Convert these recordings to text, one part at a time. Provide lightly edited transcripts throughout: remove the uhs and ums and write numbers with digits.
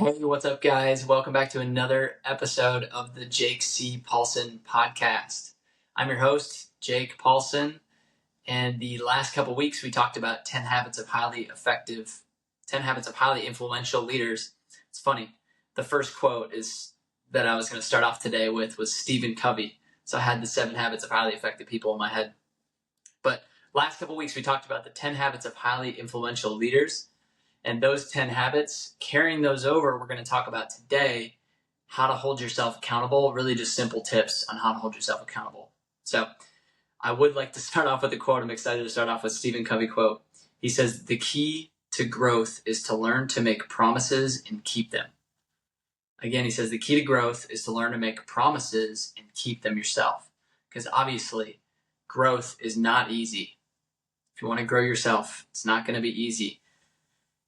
Hey, what's up, guys? Welcome back to another episode of the Jake C. Paulson podcast. I'm your host, Jake Paulson, and the last couple weeks we talked about 10 habits of highly influential leaders. It's funny. The first quote that I was going to start off today with was Stephen Covey. So I had the 7 habits of highly effective people in my head. But last couple weeks we talked about the 10 habits of highly influential leaders. And those 10 habits, carrying those over, we're going to talk about today how to hold yourself accountable, really just simple tips on how to hold yourself accountable. So I would like to start off with a quote. I'm excited to start off with Stephen Covey quote. He says, "The key to growth is to learn to make promises and keep them." Again, he says the key to growth is to learn to make promises and keep them yourself. Because obviously, growth is not easy. If you want to grow yourself, it's not going to be easy.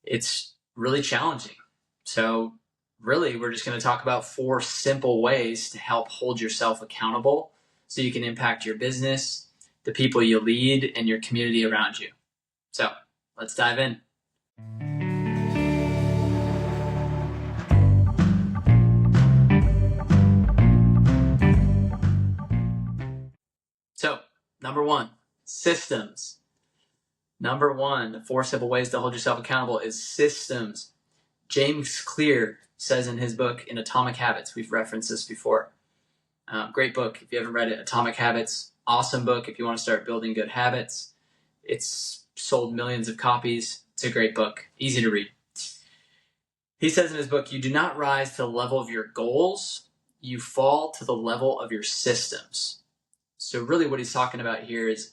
It's really challenging. So really, we're just going to talk about 4 simple ways to help hold yourself accountable so you can impact your business, the people you lead, and your community around you. So let's dive in. So number 1, systems. Number 1, the 4 simple ways to hold yourself accountable is systems. James Clear says in his book, in Atomic Habits, we've referenced this before. Great book. If you haven't read it, Atomic Habits, awesome book if you want to start building good habits. It's sold millions of copies. It's a great book, easy to read. He says in his book, you do not rise to the level of your goals, you fall to the level of your systems. So really what he's talking about here is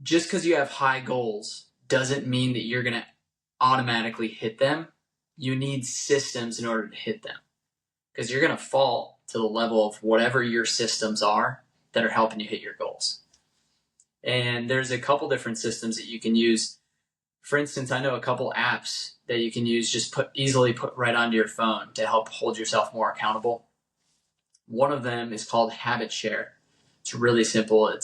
just because you have high goals doesn't mean that you're going to automatically hit them. You need systems in order to hit them, because you're going to fall to the level of whatever your systems are that are helping you hit your goals. And there's a couple different systems that you can use. For instance, I know a couple apps that you can use, just easily put right onto your phone to help hold yourself more accountable. One of them is called Habit Share. It's really simple.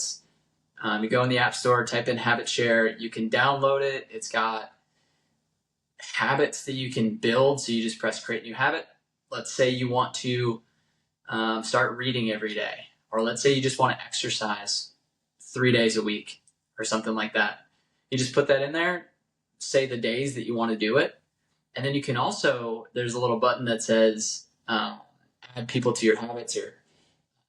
You go in the App Store, type in Habit Share. You can download it. It's got habits that you can build. So you just press Create New Habit. Let's say you want to start reading every day. Or let's say you just want to exercise 3 days a week or something like that. You just put that in there, say the days that you want to do it. And then you can also, there's a little button that says add people to your habits or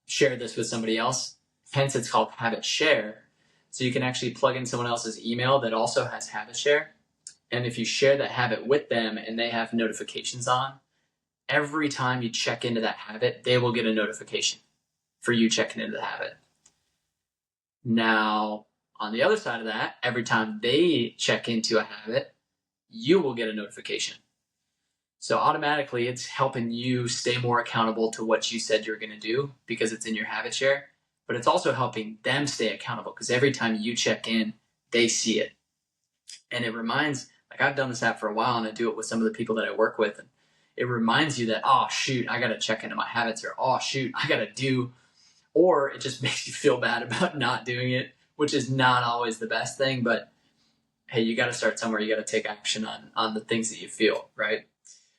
share this with somebody else. Hence, it's called Habit Share. So you can actually plug in someone else's email that also has Habit Share. And if you share that habit with them and they have notifications on, every time you check into that habit, they will get a notification for you checking into the habit. Now, on the other side of that, every time they check into a habit, you will get a notification. So automatically, it's helping you stay more accountable to what you said you're going to do because it's in your Habit Share. But it's also helping them stay accountable because every time you check in, they see it. And it reminds, like I've done this app for a while and I do it with some of the people that I work with. And it reminds you that, oh, shoot, I got to check into my habits, or, oh, shoot, I got to do, or it just makes you feel bad about not doing it, which is not always the best thing. But hey, you got to start somewhere. You got to take action on the things that you feel, right?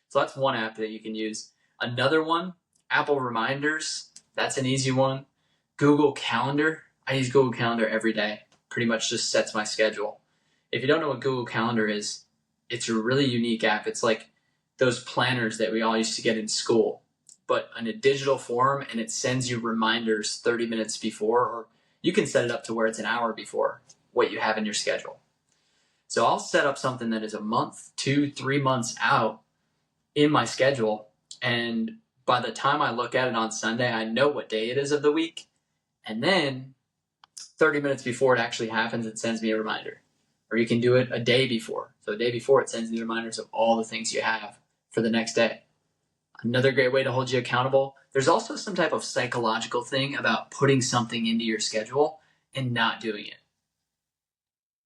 So that's one app that you can use. Another one, Apple Reminders. That's an easy one. Google Calendar. I use Google Calendar every day. Pretty much just sets my schedule. If you don't know what Google Calendar is, it's a really unique app. It's like those planners that we all used to get in school, but in a digital form, and it sends you reminders 30 minutes before, or you can set it up to where it's an hour before what you have in your schedule. So I'll set up something that is a month, 2, 3 months out in my schedule, and by the time I look at it on Sunday, I know what day it is of the week. And then 30 minutes before it actually happens, it sends me a reminder. Or you can do it a day before. So a day before, it sends me reminders of all the things you have for the next day. Another great way to hold you accountable. There's also some type of psychological thing about putting something into your schedule and not doing it.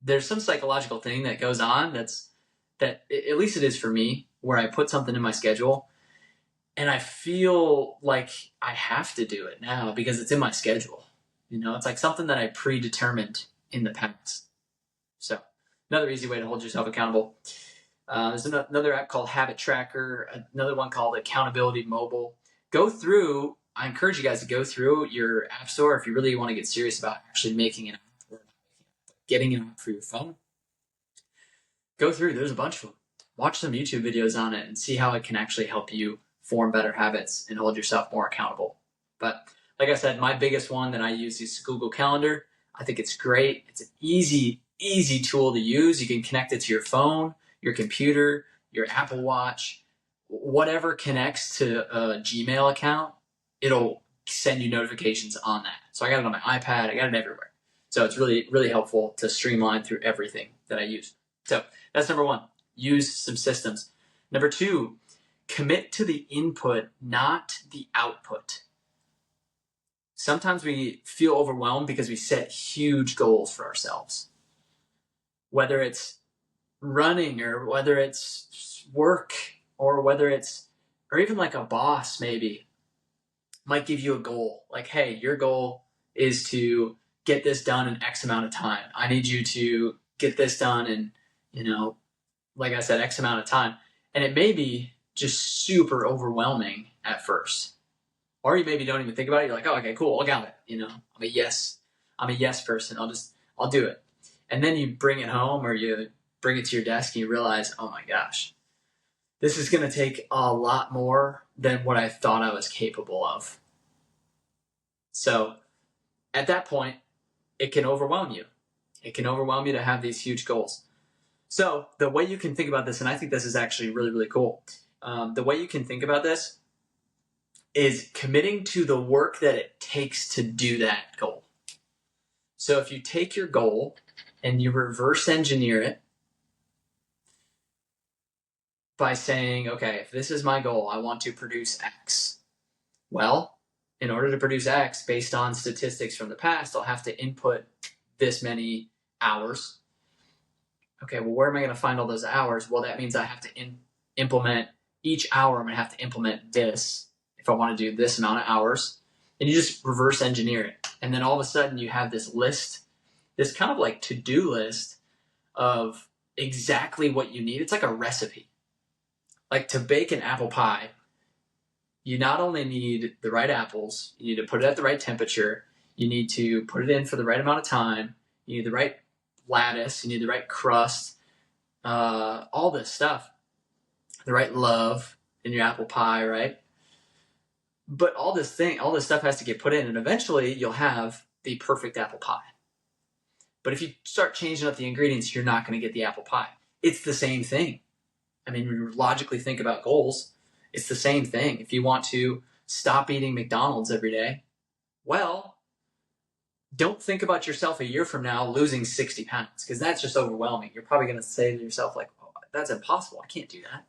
There's some psychological thing that goes on that at least it is for me, where I put something in my schedule and I feel like I have to do it now because it's in my schedule. It's like something that I predetermined in the past. So another easy way to hold yourself accountable. There's another app called Habit Tracker, another one called Accountability Mobile. Go through, I encourage you guys to go through your app store if you really want to get serious about actually making an app or getting an app for your phone. Go through, there's a bunch of them. Watch some YouTube videos on it and see how it can actually help you form better habits and hold yourself more accountable. But like I said, my biggest one that I use is Google Calendar. I think it's great. It's an easy tool to use. You can connect it to your phone, your computer, your Apple Watch, whatever connects to a Gmail account, it'll send you notifications on that. So I got it on my iPad, I got it everywhere. So it's really helpful to streamline through everything that I use. So that's number one, use some systems. Number two, commit to the input, not the output. Sometimes we feel overwhelmed because we set huge goals for ourselves. Whether it's running or whether it's work or whether it's, or even like a boss maybe might give you a goal. Like, hey, your goal is to get this done in X amount of time. I need you to get this done in, like I said, X amount of time. And it may be just super overwhelming at first. Or you maybe don't even think about it. You're like, oh, okay, cool, I got it. I'm a yes person. I'll do it. And then you bring it home or you bring it to your desk and you realize, oh my gosh, this is going to take a lot more than what I thought I was capable of. So at that point, it can overwhelm you. It can overwhelm you to have these huge goals. So the way you can think about this, and I think this is actually really cool. The way you can think about this is committing to the work that it takes to do that goal. So if you take your goal and you reverse engineer it by saying, okay, if this is my goal, I want to produce X. Well, in order to produce X, based on statistics from the past, I'll have to input this many hours. Okay, well, where am I going to find all those hours? Well, that means I have to implement each hour. I'm going to have to implement this if I want to do this amount of hours. And you just reverse engineer it. And then all of a sudden you have this list, this kind of like to-do list of exactly what you need. It's like a recipe. Like to bake an apple pie, you not only need the right apples, you need to put it at the right temperature, you need to put it in for the right amount of time, you need the right lattice, you need the right crust, all this stuff, the right love in your apple pie, right? But all this stuff has to get put in, and eventually you'll have the perfect apple pie. But if you start changing up the ingredients, you're not going to get the apple pie. It's the same thing. I mean, when you logically think about goals, it's the same thing. If you want to stop eating McDonald's every day, well, don't think about yourself a year from now losing 60 pounds, because that's just overwhelming. You're probably going to say to yourself, like, oh, that's impossible. I can't do that.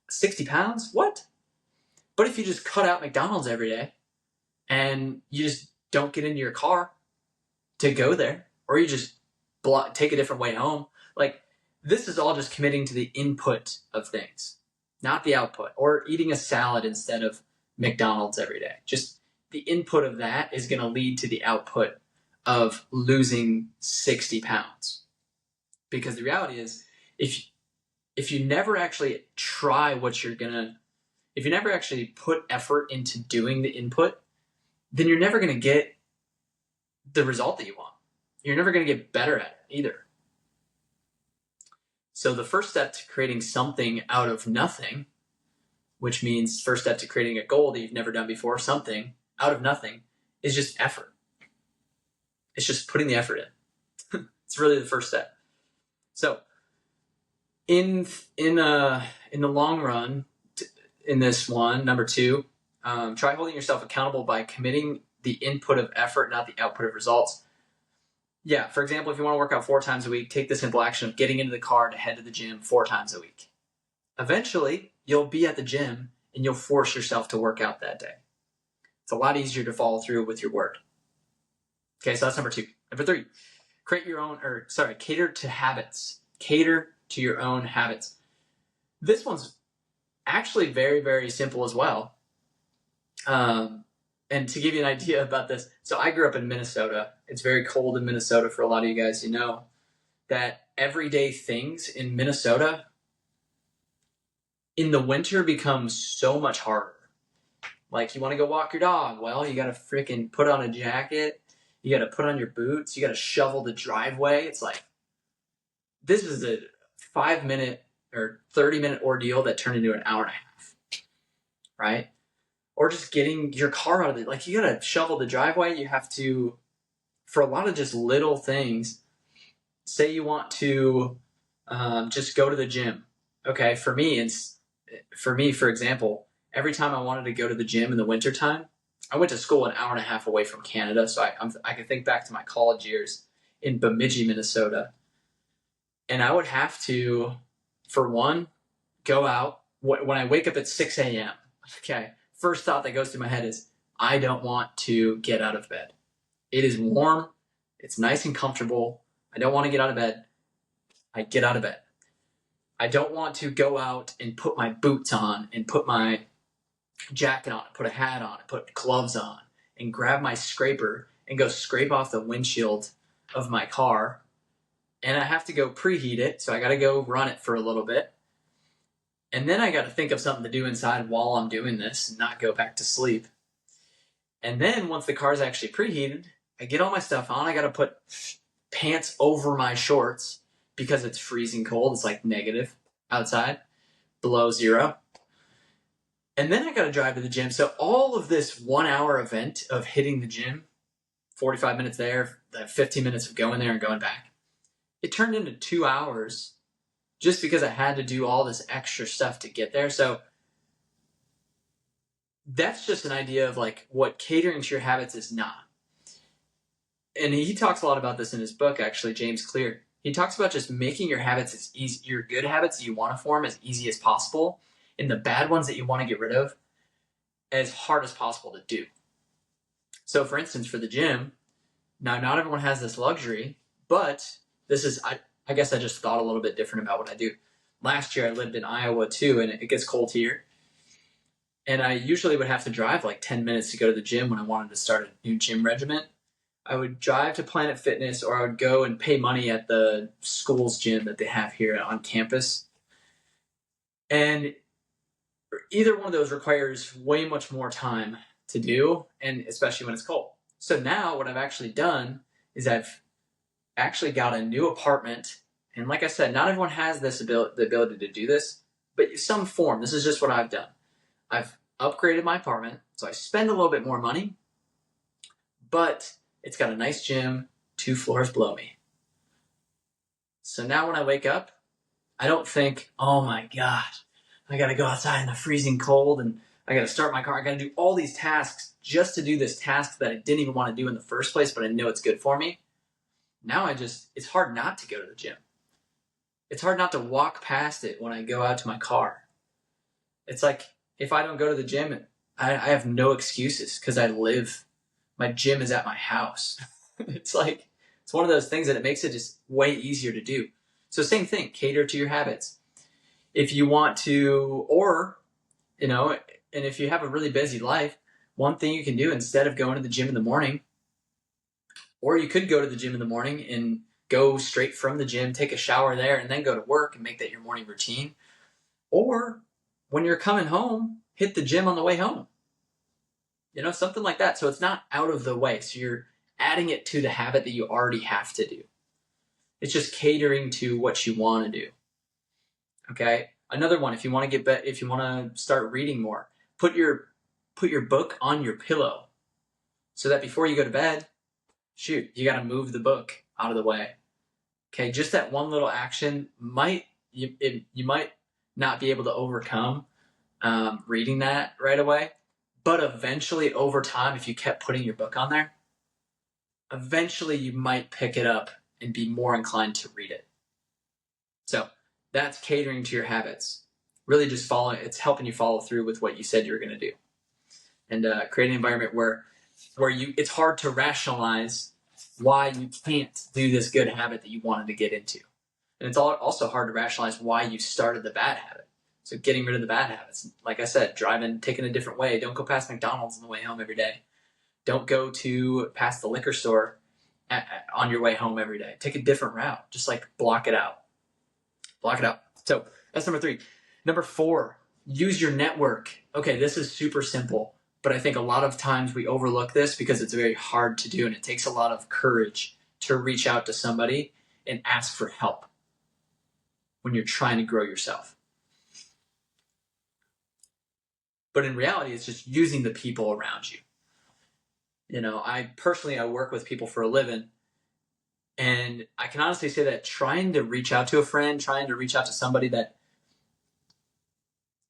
60 pounds? What? But if you just cut out McDonald's every day and you just don't get into your car to go there, or you just take a different way home, like, this is all just committing to the input of things, not the output, or eating a salad instead of McDonald's every day. Just the input of that is going to lead to the output of losing 60 pounds. Because the reality is, if you never actually try what you're going to, if you never actually put effort into doing the input, then you're never going to get the result that you want. You're never going to get better at it either. So the first step to creating something out of nothing, which means first step to creating a goal that you've never done before, something out of nothing, is just effort. It's just putting the effort in. It's really the first step. So in the long run, in this one, number two, try holding yourself accountable by committing the input of effort, not the output of results. Yeah, for example, if you want to work out 4 times a week, take the simple action of getting into the car to head to the gym 4 times a week. Eventually, you'll be at the gym and you'll force yourself to work out that day. It's a lot easier to follow through with your word. Okay, so that's number 2. Number 3, cater to habits. Cater to your own habits. This one's actually very, very simple as well. And to give you an idea about this, so I grew up in Minnesota. It's very cold in Minnesota for a lot of you guys. You know that everyday things in Minnesota in the winter becomes so much harder. Like, you want to go walk your dog. Well, you got to freaking put on a jacket. You got to put on your boots. You got to shovel the driveway. It's like, this is a 5-minute or 30-minute ordeal that turned into an hour and a half, right? Or just getting your car out of it. Like, you got to shovel the driveway. You have to, for a lot of just little things, say you want to just go to the gym. Okay, for me, for example, every time I wanted to go to the gym in the wintertime, I went to school an hour and a half away from Canada, so I can think back to my college years in Bemidji, Minnesota. And I would have to, for one, go out. When I wake up at 6 a.m., okay, first thought that goes through my head is, I don't want to get out of bed. It is warm. It's nice and comfortable. I don't want to get out of bed. I get out of bed. I don't want to go out and put my boots on and put my jacket on, put a hat on, put gloves on, and grab my scraper and go scrape off the windshield of my car. And I have to go preheat it, so I got to go run it for a little bit. And then I got to think of something to do inside while I'm doing this and not go back to sleep. And then once the car's actually preheated, I get all my stuff on. I got to put pants over my shorts because it's freezing cold. It's like negative outside, below zero. And then I got to drive to the gym. So all of this 1 hour event of hitting the gym, 45 minutes there, 15 minutes of going there and going back, it turned into 2 hours just because I had to do all this extra stuff to get there. So that's just an idea of like what catering to your habits is not. And he talks a lot about this in his book, actually, James Clear. He talks about just making your habits as easy, your good habits that you want to form as easy as possible, and the bad ones that you want to get rid of as hard as possible to do. So for instance, for the gym, now not everyone has this luxury, but this is, I guess I just thought a little bit different about what I do. Last year I lived in Iowa too, and it gets cold here. And I usually would have to drive like 10 minutes to go to the gym when I wanted to start a new gym regimen. I would drive to Planet Fitness, or I would go and pay money at the school's gym that they have here on campus. And either one of those requires way much more time to do, and especially when it's cold. So now what I've actually done is I've actually got a new apartment. And like I said, not everyone has the ability to do this, but some form. This is just what I've done. I've upgraded my apartment, so I spend a little bit more money, but it's got a nice gym 2 floors below me. So now when I wake up, I don't think, oh my God, I got to go outside in the freezing cold and I got to start my car. I got to do all these tasks just to do this task that I didn't even want to do in the first place, but I know it's good for me. Now it's hard not to go to the gym. It's hard not to walk past it when I go out to my car. It's like, if I don't go to the gym, I have no excuses because my gym is at my house. It's one of those things that it makes it just way easier to do. So same thing, cater to your habits. If you want to, or, and if you have a really busy life, one thing you can do instead of going to the gym in the morning, or you could go to the gym in the morning and go straight from the gym, take a shower there, and then go to work and make that your morning routine. Or when you're coming home, hit the gym on the way home. Something like that. So it's not out of the way. So you're adding it to the habit that you already have to do. It's just catering to what you want to do. Okay. Another one, if you want to start reading more, put your book on your pillow so that before you go to bed, you got to move the book out of the way. Okay. Just that one little action you might not be able to overcome reading that right away. But eventually, over time, if you kept putting your book on there, eventually you might pick it up and be more inclined to read it. So that's catering to your habits. Really just it's helping you follow through with what you said you were going to do. And create an environment where it's hard to rationalize why you can't do this good habit that you wanted to get into. And it's also hard to rationalize why you started the bad habit. So getting rid of the bad habits. Like I said, taking a different way. Don't go past McDonald's on the way home every day. Don't go past the liquor store on your way home every day. Take a different route. Just block it out. Block it out. So that's number 3. Number 4, Use your network. Okay, this is super simple, but I think a lot of times we overlook this because it's very hard to do, and it takes a lot of courage to reach out to somebody and ask for help when you're trying to grow yourself. But in reality, it's just using the people around you. I work with people for a living, and I can honestly say that trying to reach out to a friend, trying to reach out to somebody that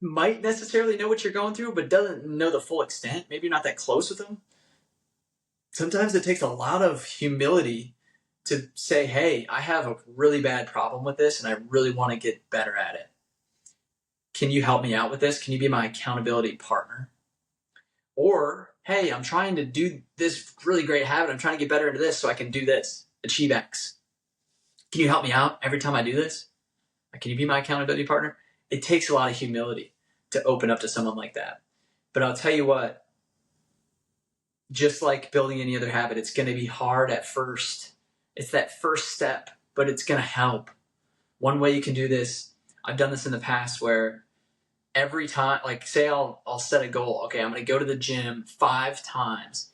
might necessarily know what you're going through, but doesn't know the full extent, maybe you're not that close with them. Sometimes it takes a lot of humility to say, hey, I have a really bad problem with this, and I really want to get better at it. Can you help me out with this? Can you be my accountability partner? Or, hey, I'm trying to do this really great habit. I'm trying to get better into this so I can do this, achieve X. Can you help me out every time I do this? Can you be my accountability partner? It takes a lot of humility to open up to someone like that. But I'll tell you what, just like building any other habit, it's going to be hard at first. It's that first step, but it's going to help. One way you can do this, I've done this in the past where every time, like say I'll set a goal. Okay, I'm going to go to the gym 5 times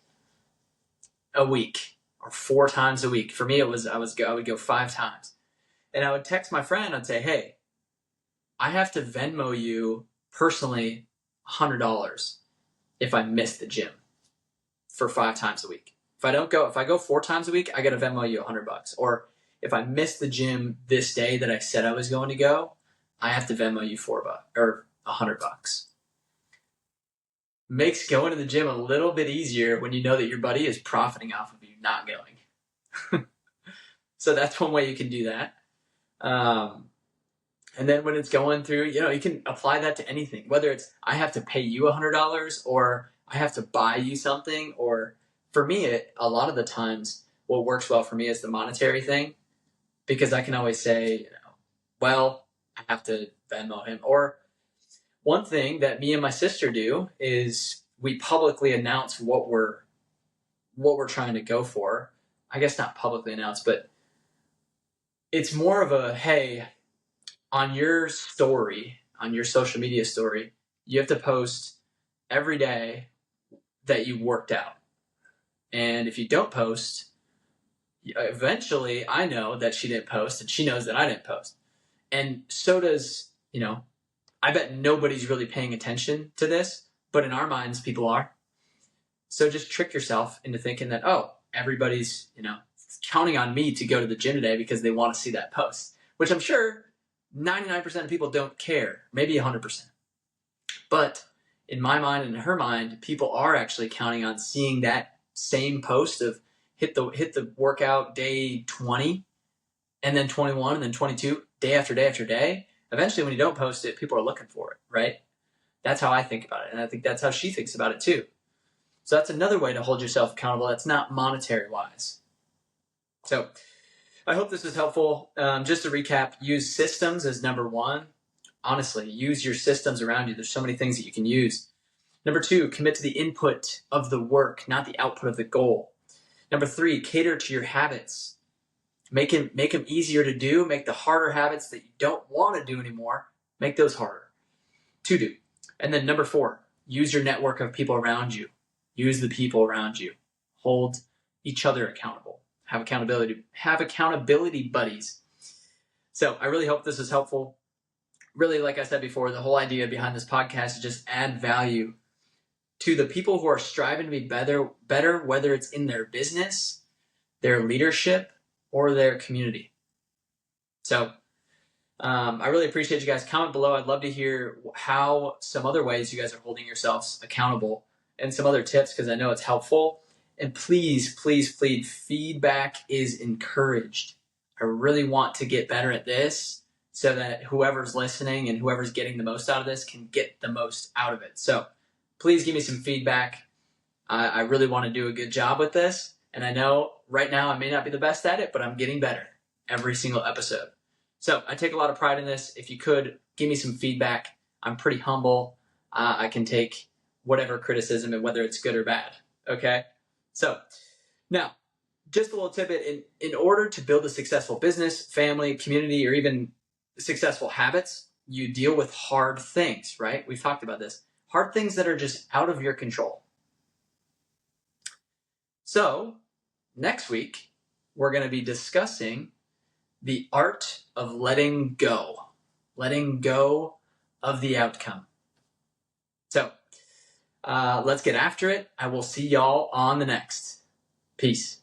a week or 4 times a week. For me, I would go 5 times. And I would text my friend. I'd say, hey, I have to Venmo you personally $100 if I miss the gym for 5 times a week. If I go 4 times a week, I got to Venmo you $100. Or if I miss the gym this day that I said I was going to go, I have to Venmo you $4 or $100. Makes going to the gym a little bit easier when you know that your buddy is profiting off of you not going. So that's one way you can do that. And then when it's going through, you can apply that to anything, whether it's I have to pay you $100 or I have to buy you something. Or for me, a lot of the times what works well for me is the monetary thing, because I can always say, well, I have to Venmo him. Or one thing that me and my sister do is we publicly announce what we're trying to go for. I guess not publicly announce, but it's more of a, hey, on your story, on your social media story, you have to post every day that you worked out. And if you don't post, eventually I know that she didn't post and she knows that I didn't post. And so does, I bet nobody's really paying attention to this, but in our minds, people are. So just trick yourself into thinking that, oh, everybody's, counting on me to go to the gym today because they want to see that post, which I'm sure 99% of people don't care, maybe 100%. But in my mind and in her mind, people are actually counting on seeing that same post of hit the workout day 20 and then 21 and then 22 day after day after day. Eventually, when you don't post it, people are looking for it, right? That's how I think about it. And I think that's how she thinks about it too. So that's another way to hold yourself accountable that's not monetary wise. So I hope this was helpful. Just to recap, use systems as number 1. Honestly, use your systems around you. There's so many things that you can use. Number 2, commit to the input of the work, not the output of the goal. Number 3, cater to your habits. Make them easier to do. Make the harder habits that you don't want to do anymore, make those harder to do. And then number 4, use your network of people around you. Use the people around you. Hold each other accountable. Have accountability buddies. So I really hope this is helpful. Really, like I said before, the whole idea behind this podcast is just add value to the people who are striving to be better, whether it's in their business, their leadership, or their community. So I really appreciate you guys. Comment below. I'd love to hear how some other ways you guys are holding yourselves accountable and some other tips, because I know it's helpful. And please, please, please, feedback is encouraged. I really want to get better at this so that whoever's listening and whoever's getting the most out of this can get the most out of it. So please give me some feedback. I really want to do a good job with this. And I know right now I may not be the best at it, but I'm getting better every single episode. So I take a lot of pride in this. If you could give me some feedback, I'm pretty humble. I can take whatever criticism and whether it's good or bad. Okay? So now, just a little tidbit. In order to build a successful business, family, community, or even successful habits, you deal with hard things, right? We've talked about this. Hard things that are just out of your control. So, next week, we're going to be discussing the art of letting go of the outcome. So, let's get after it. I will see y'all on the next. Peace.